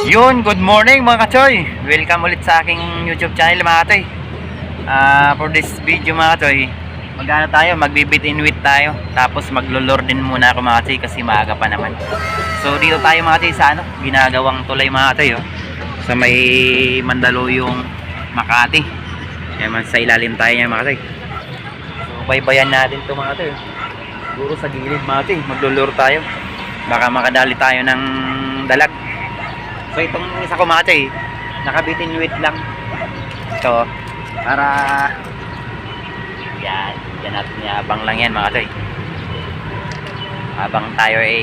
Yun, good morning mga kachoy. Welcome ulit sa aking YouTube channel mga kachoy. For this video mga kachoy, magano tayo, magbibitin with tayo. Tapos maglolor din muna ako mga kachoy kasi maaga pa naman. So dito tayo mga kachoy sa ginagawang tulay mga kachoy sa may Mandaluyong, Makati. Yan, sa ilalim tayo niya mga kachoy. So baybayan natin to mga kachoy. Siguro sa gilid mga kachoy, maglolor tayo. Baka makadali tayo ng dalag. So itong isa ko mga kachoy, nakabitin wait lang. Ito, para yan natin abang lang yan mga kachoy. Habang tayo ay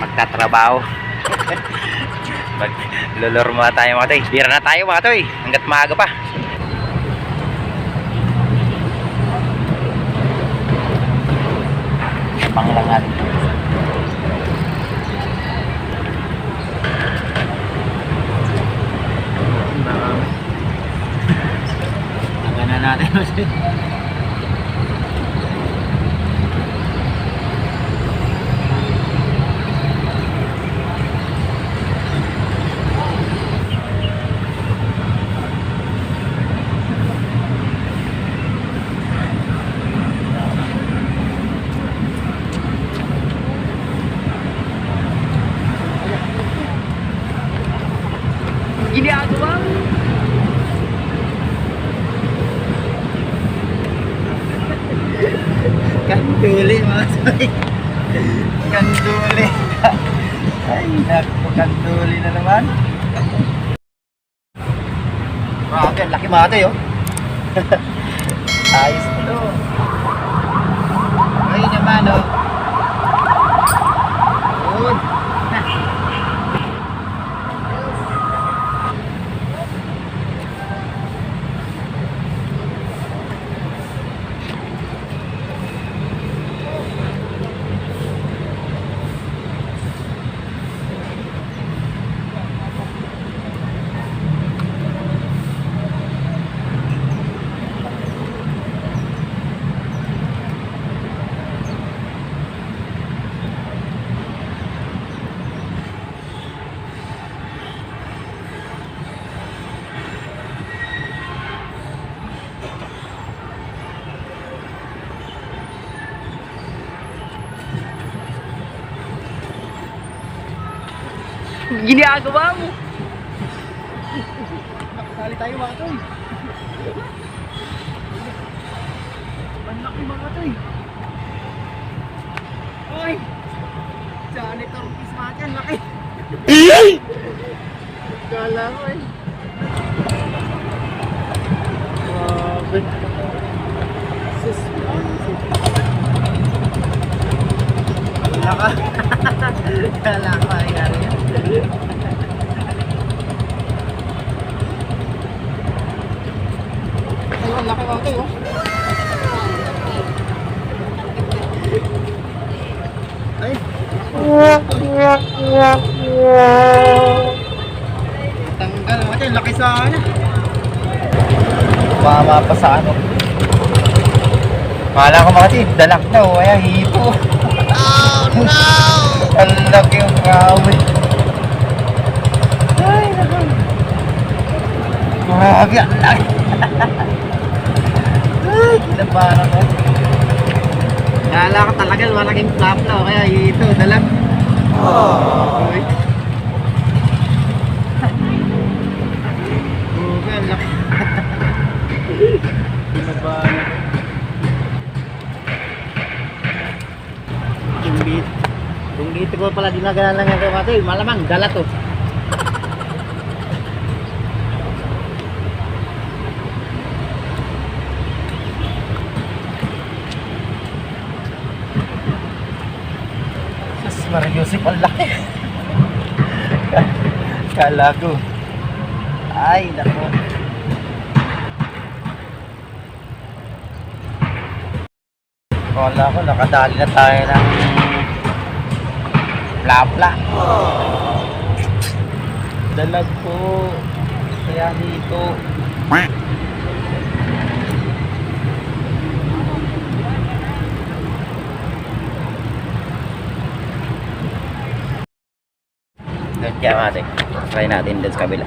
magtatrabaho. Maglulor muna tayo mga kachoy. Bira na tayo mga kachoy, hanggat maaga pa. Abang lang natin. Natin ginagawa kanduli mga soy. Kanduli. Ay naku, kanduli na naman. Grabe, laki mga tayo. Ayos ito. Ay naman oh. Good. Ginagawa mo. Nakasali tayo mga toy. Manlaki mga toy. Oy! Janitor piece mga yan, laki. Kala ko eh. Grabe. Sus. Laka. Kala ko ay gari yan. Ayun, laki mga tayo. Ay. Tanggal mga tayo, laki sa ano. Mama pa sa ano. Kala ko mga tayo, dalak na o, kaya hipo. Oh no! Ang laki yung kahoy. Ay, naku. Grabe, ang laki. Ay, kinabahan ko. Kala ko talaga malaking flap na o kaya ito, dalag. Oh. Grabe, ang laki. Kinabahan ako. Imbit. Kung dito ko pala dinagalan lang ito mga tayo, malamang dala to. Sus, Mariusip, ang laki. Kala ko. Ay, naku. Kala ko, nakadali na tayo ng plapla. Dalag po. Kaya dito. Doon kaya mga tay. Try natin doon sa kabila.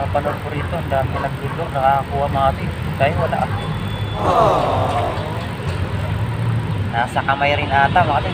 Panood ko rito, ang dami naglulor, nakakakuha mga ate. Tayo wala. Nasa kamay rin ata mga ate.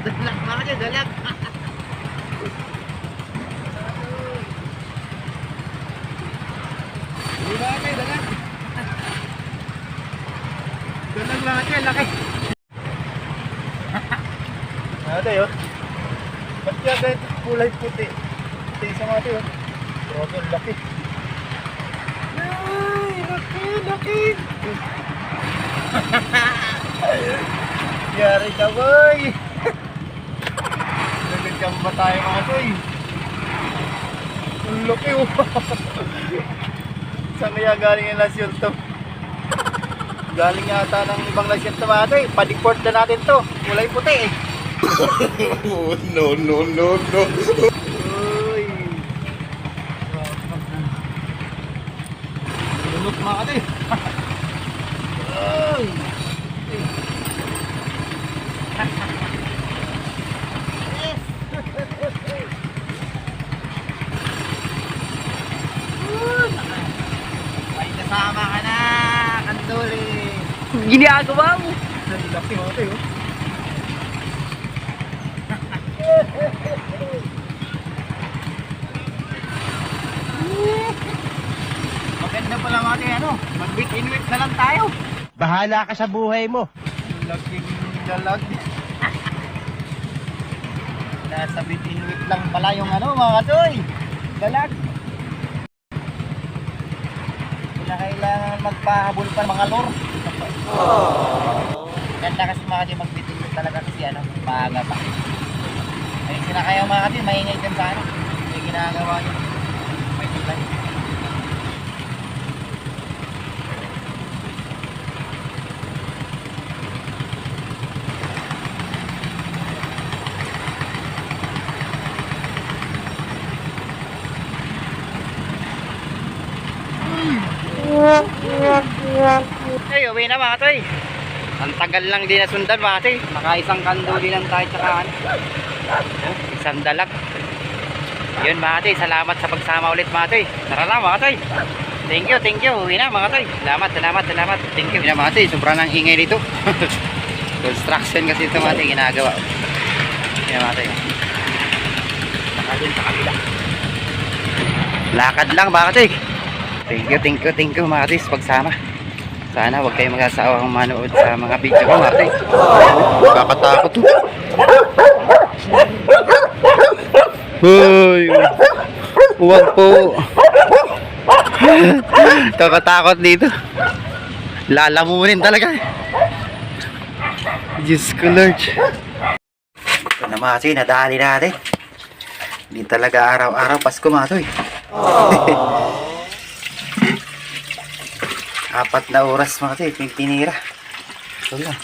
Dalag mga ate, dalag. Diba ate, dalag. Dalag mga ate, laki. Ate yun. Ba't kaya ganit kulay puti? Puti sa mga ate yun. Grabe, laki. Ay, laki, laki. Yari ka boy. Nagkakam ba tayo mga toy? Ang laki oh. Saan kaya galing yung lasyon to? Galing yata ng ibang lasyon to mga toy. Padiport na natin to. Kulay puti eh. No, no, no, no. Uy. Lunok mga toy. Uy. Ay, kasama ka na, Kanduli. Ginagawa mo. Ang laki mga ito yun. Maganda pala mga ito, ano, mag-week in week na lang tayo. Bahala ka sa buhay mo. Laking dalag. Nasa week in week lang pala yung ano mga toy. Dalag. Na kailangan magpahabol pa ng mga lore. Ganda kasi mga kati magbitin talaga kasi ano, maaga pa. Ay sinakayaw mga kati, maingay dyan sa ano. May ginagawa nyo. May tulad. Ay, uwi na mga toy. Ang tagal lang din nasundan mga toy. Makaisang kanduli lang tayo tsaka ano. Isang dalag. Yun mga toy, salamat sa pagsama ulit mga toy. Tara lang mga toy. Thank you. Uwi na mga toy. Salamat. Thank you. Uwi na mga toy, sobrang nang ingay dito. Construction kasi ito mga toy, ginagawa. Yan mga toy. Saka din sa kabila. Lakad lang mga toy. Thank you mga toy sa pagsama. Sana huwag kayong mag-asawang manood sa mga video ko mga toy. Kakatakot to. Hoy, huwag po. Kakatakot dito. Lalamunin talaga. Diyos ko Lord. Ito na mga toy, nadali natin. Hindi talaga araw-araw Pasko mga toy. 4 na oras mga toy, tinira. Ito lang.